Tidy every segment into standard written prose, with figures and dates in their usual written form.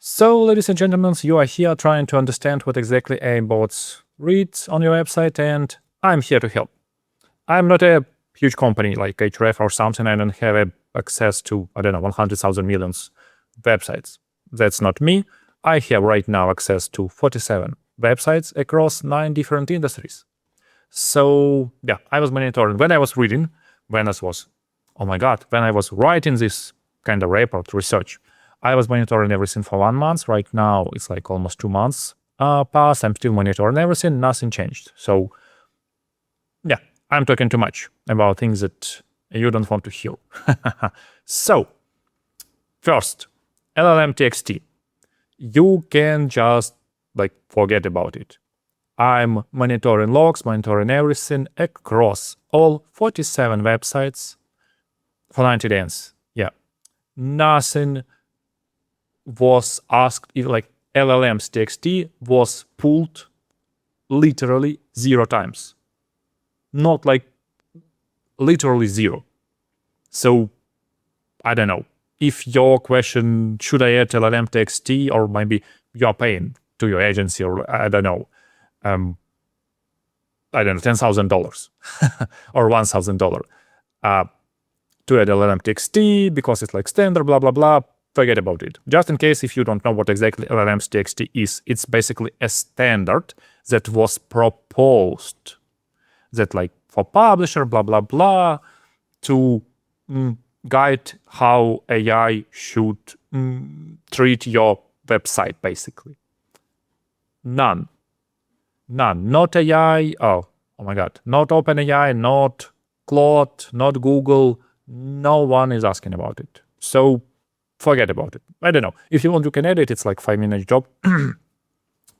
So, ladies and gentlemen, you are here trying to understand what exactly AI bots read on your website, and I'm here to help. I'm not a huge company like Href or something. I don't have access to, 100,000 millions websites. That's not me. I have right now access to 47 websites across 9 different industries. So, yeah, I was monitoring. When I was reading, when I was writing this kind of report, research, I was monitoring everything for 1 month. Right now, it's like almost 2 months passed. I'm still monitoring everything. Nothing changed. So, yeah, I'm talking too much about things that you don't want to hear. So, first, LLM TXT. You can just forget about it. I'm monitoring logs, monitoring everything across all 47 websites for 90 days. Yeah. Nothing was asked, LLM's TXT was pulled literally 0 times. Not literally 0. So, I don't know. If your question, should I add LLM TXT, or maybe you're paying to your agency, or $10,000 or $1,000 to add LLM TXT because it's standard, blah, blah, blah. Forget about it. Just in case if you don't know what exactly LLM's TXT is, it's basically a standard that was proposed that for publisher, blah, blah, blah, to guide how AI should treat your website, basically. None. Not AI. Oh my God. Not OpenAI, not Claude, not Google. No one is asking about it. So forget about it. I don't know. If you want, you can edit. It's like 5-minute job.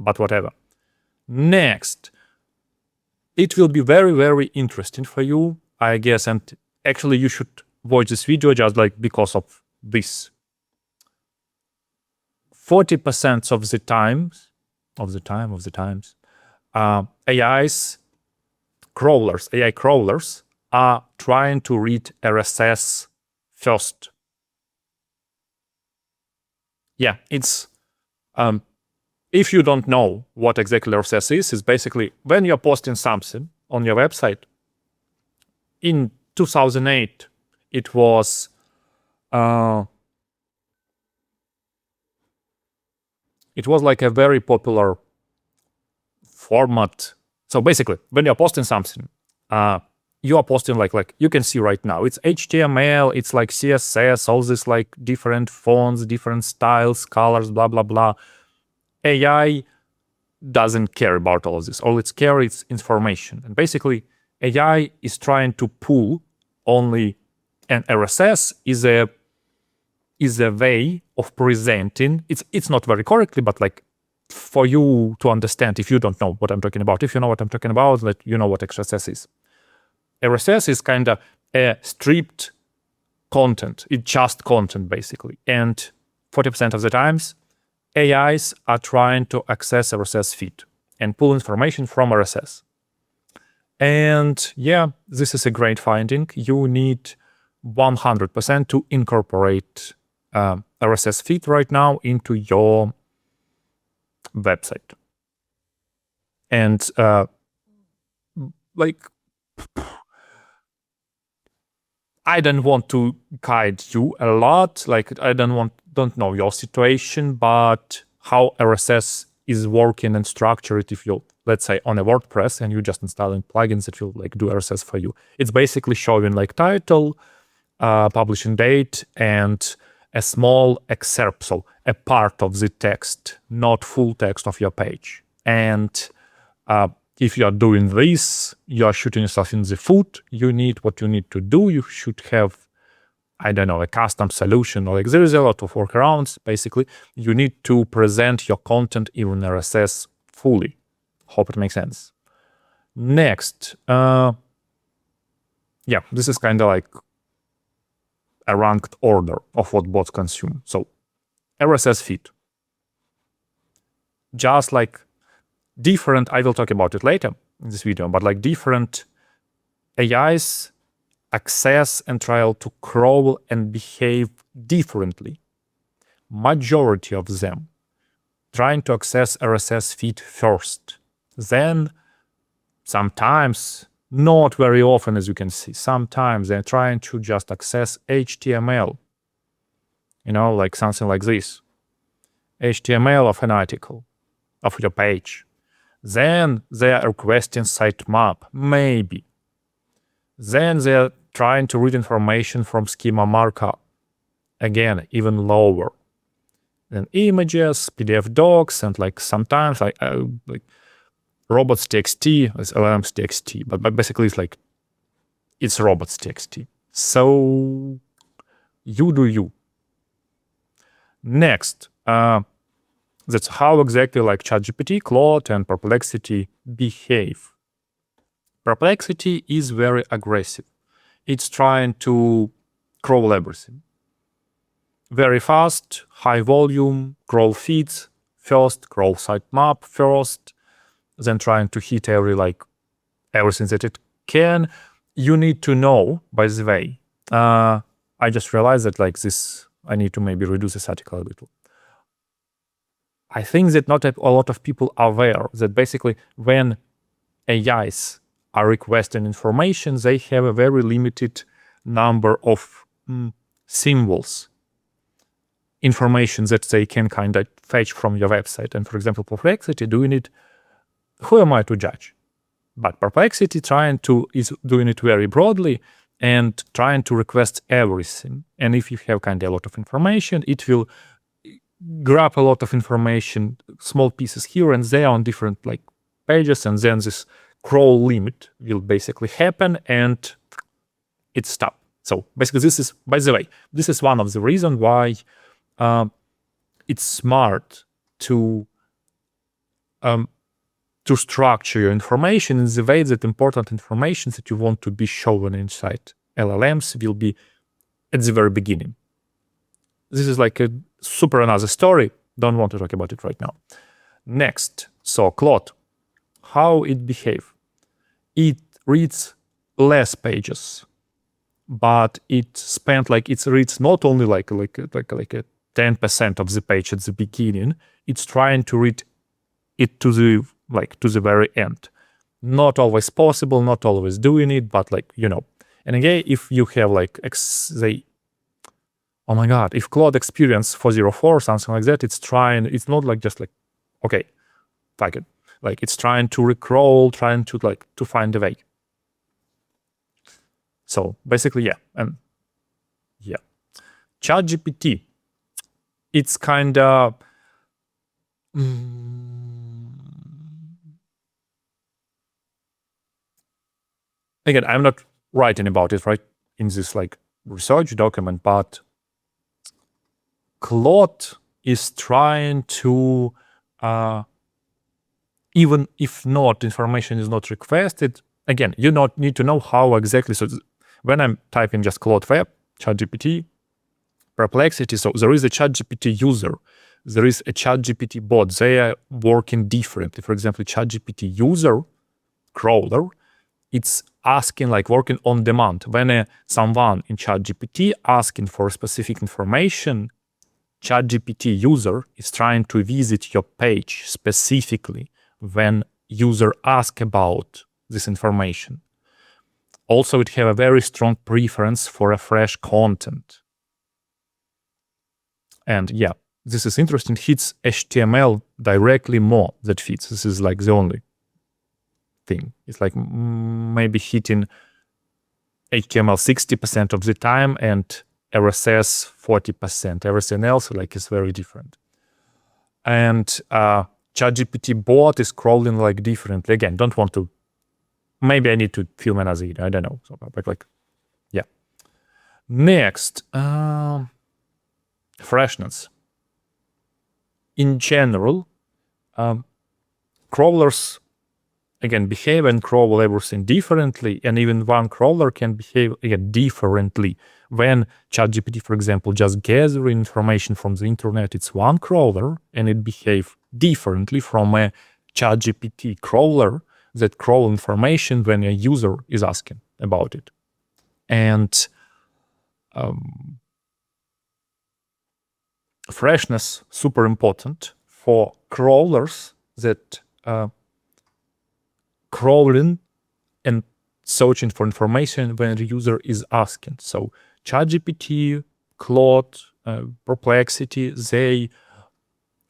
But whatever. Next. It will be very, very interesting for you, I guess. And actually, you should watch this video just because of this. 40% of the times, AI crawlers are trying to read RSS first. Yeah, it's if you don't know what exactly RSS is, it's basically when you're posting something on your website. In 2008, it was like a very popular format. So basically, when you're posting something, you are posting like you can see right now. It's HTML, it's CSS, all this different fonts, different styles, colors, blah, blah, blah. AI doesn't care about all of this. All it's cares is information. And basically, AI is trying to pull only, and RSS is a way of presenting. It's not very correctly, but for you to understand, if you don't know what I'm talking about, if you know what I'm talking about, that you know what RSS is. RSS is kind of a stripped content. It's just content, basically. And 40% of the times, AIs are trying to access RSS feed and pull information from RSS. And yeah, this is a great finding. You need 100% to incorporate RSS feed right now into your website. And I don't want to guide you a lot. I don't know your situation, but how RSS is working and structured if you, let's say, on a WordPress and you're just installing plugins that will do RSS for you. It's basically showing title, publishing date, and a small excerpt, so a part of the text, not full text of your page. And if you are doing this, you are shooting yourself in the foot. What you need to do, you should have, a custom solution, or there is a lot of workarounds. Basically, you need to present your content in RSS fully. Hope it makes sense. Next, this is kind of a ranked order of what bots consume. So, RSS feed. Just different, I will talk about it later in this video, but different AIs access and try to crawl and behave differently. majority of them trying to access RSS feed first. Then sometimes, not very often as you can see, sometimes they're trying to just access HTML. Like something like this. HTML of an article, of your page. Then they are requesting sitemap, maybe. Then they're trying to read information from schema markup. Again, even lower. Then images, PDF docs, and like sometimes like robots.txt, it's LLMs.txt, but basically it's like it's robots.txt. So you do you. Next, that's how exactly like ChatGPT, Claude, and Perplexity behave. Perplexity is very aggressive. It's trying to crawl everything. Very fast, high volume, crawl feeds first, crawl sitemap first, then trying to hit everything that it can. You need to know, by the way, I just realized that this, I need to maybe reduce this article a little. I think that not a lot of people are aware that basically when AIs are requesting information, they have a very limited number of symbols, information that they can kind of fetch from your website. And for example, Perplexity doing it, who am I to judge? But Perplexity is doing it very broadly and trying to request everything. And if you have kind of a lot of information, it will grab a lot of information, small pieces here and there on different pages, and then this crawl limit will basically happen and it stops. So basically this is, by the way, this is one of the reasons why it's smart to structure your information in the way that important information that you want to be shown inside LLMs will be at the very beginning. This is like a super another story. Don't want to talk about it right now. Next, so Claude, how it behaves. It reads less pages, but it reads not only like a 10% of the page at the beginning. It's trying to read it to the very end. Not always possible, not always doing it, but And again, if you have oh my God, if Claude Experience 404 or something like that, it's not okay, fuck it. It's trying to recrawl, trying to find a way. So basically, yeah. And yeah. ChatGPT, it's kind of again, I'm not writing about it right in this research document, but Claude is trying to even if not information is not requested, again, you not need to know how exactly. So when I'm typing just Claude Web, ChatGPT, Perplexity, so there is a ChatGPT user, there is a ChatGPT bot. They are working differently. For example, ChatGPT user, crawler, it's asking working on demand. When someone in ChatGPT asking for specific information, ChatGPT user is trying to visit your page specifically when user ask about this information. Also, it have a very strong preference for a fresh content. And yeah, this is interesting. Hits HTML directly more that fits. This is the only thing. It's maybe hitting HTML 60% of the time and RSS 40%. Everything else is very different. And ChatGPT bot is crawling differently. Again, don't want to. Maybe I need to film another video. I don't know. So, but yeah. Next, freshness. In general, crawlers again behave and crawl everything differently, and even one crawler can behave differently. When ChatGPT, for example, just gathering information from the internet, it's one crawler, and it behaves differently from a ChatGPT crawler that crawl information when a user is asking about it. And freshness super important for crawlers that crawling and searching for information when the user is asking. So ChatGPT, Claude, Perplexity, they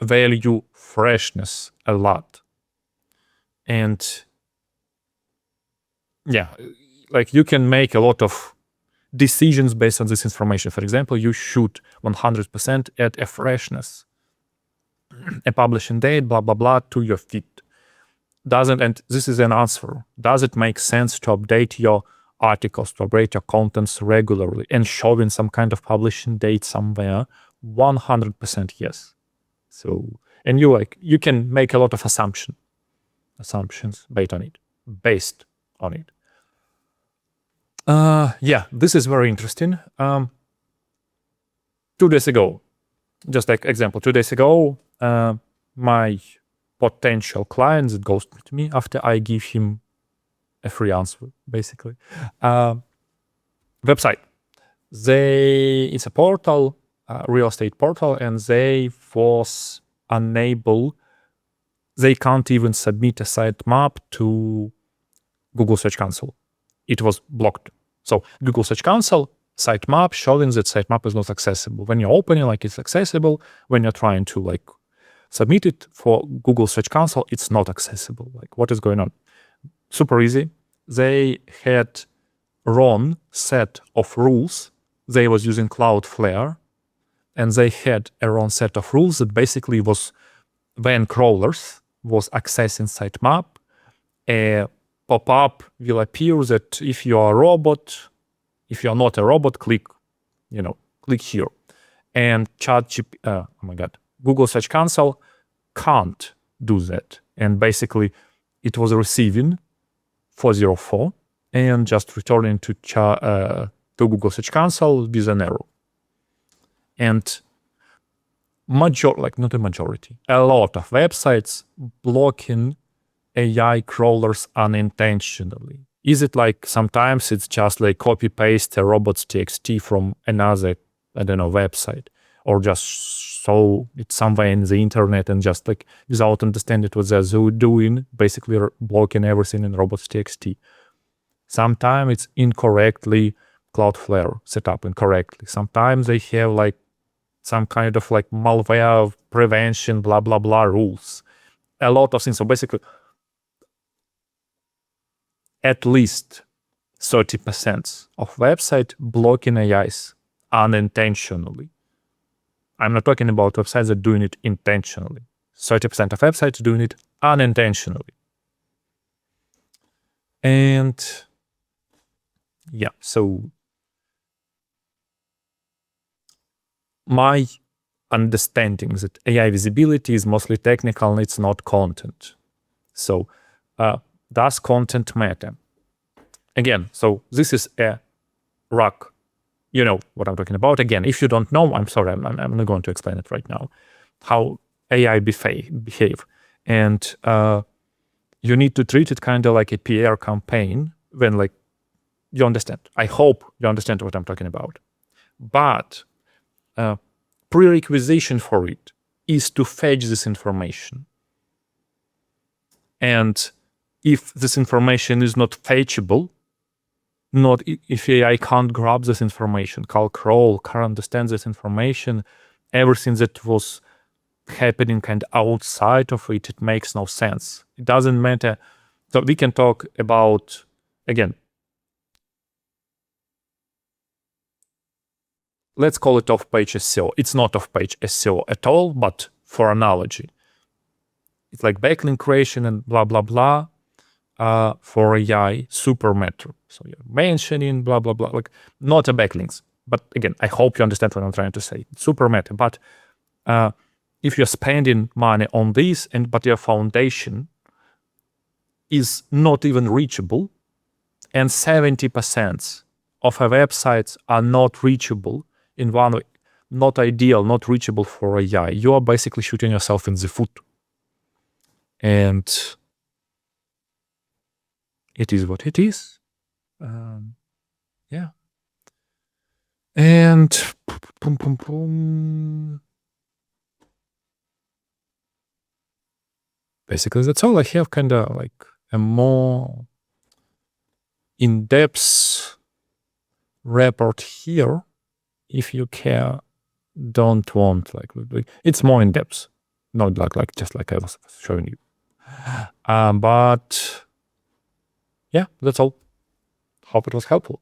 value freshness a lot. And yeah, like you can make a lot of decisions based on this information. For example, you should 100% add a freshness, a publishing date, blah, blah, blah, to your feed. Doesn't, and this is an answer, does it make sense to update your articles, to update your contents regularly and showing some kind of publishing date somewhere? 100% yes. So, and you can make a lot of assumptions based on it. Yeah, this is very interesting. 2 days ago, just like example, 2 days ago, my potential client that ghosted me after I give him a free answer, basically. Website. It's a portal, real estate portal, and they was unable, they can't even submit a sitemap to Google Search Console. It was blocked. So Google Search Console sitemap showing that sitemap is not accessible. When you're opening, like it's accessible. When you're trying to like submit it for Google Search Console, it's not accessible. Like what is going on? Super easy. They had wrong set of rules. They was using Cloudflare, and they had a wrong set of rules that basically was when crawlers was accessing sitemap, a pop-up will appear that if you are a robot, if you are not a robot, click here. And Google Search Console can't do that. And basically, it was receiving 404 and just returning to Google Search Console with an error. And a lot of websites blocking AI crawlers unintentionally. Is it like sometimes it's just like copy paste a robots.txt from another, website, or just so it's somewhere in the internet and just like without understanding what they're doing, basically blocking everything in robots.txt. Sometimes it's incorrectly Cloudflare set up incorrectly. Sometimes they have like some kind of like malware prevention, blah, blah, blah rules. A lot of things. So basically, at least 30% of website blocking AIs unintentionally. I'm not talking about websites that are doing it intentionally. 30% of websites doing it unintentionally. And yeah, so my understanding is that AI visibility is mostly technical and it's not content. So does content matter? Again, so this is a rock. You know what I'm talking about. Again, if you don't know, I'm sorry, I'm not going to explain it right now. How AI behave. And you need to treat it kind of like a PR campaign when like you understand. I hope you understand what I'm talking about. But prerequisition for it is to fetch this information. And if this information is not fetchable, if AI can't grab this information, can't crawl, can't understand this information, everything that was happening kind of outside of it, it makes no sense. It doesn't matter. So we can talk about, again, let's call it off-page SEO. It's not off-page SEO at all, but for analogy, it's like backlink creation and blah, blah, blah. For AI, super matter. So you're mentioning blah, blah, blah, like not a backlinks. But again, I hope you understand what I'm trying to say. It's super matter. But if you're spending money on this, but your foundation is not even reachable, and 70% of our websites are not reachable in one way, not ideal, not reachable for AI, you are basically shooting yourself in the foot. And it is what it is. Yeah. And basically that's all. I have kind of like a more in-depth report here. If you don't want like it's more in-depth, not like just like I was showing you. But yeah, that's all. Hope it was helpful.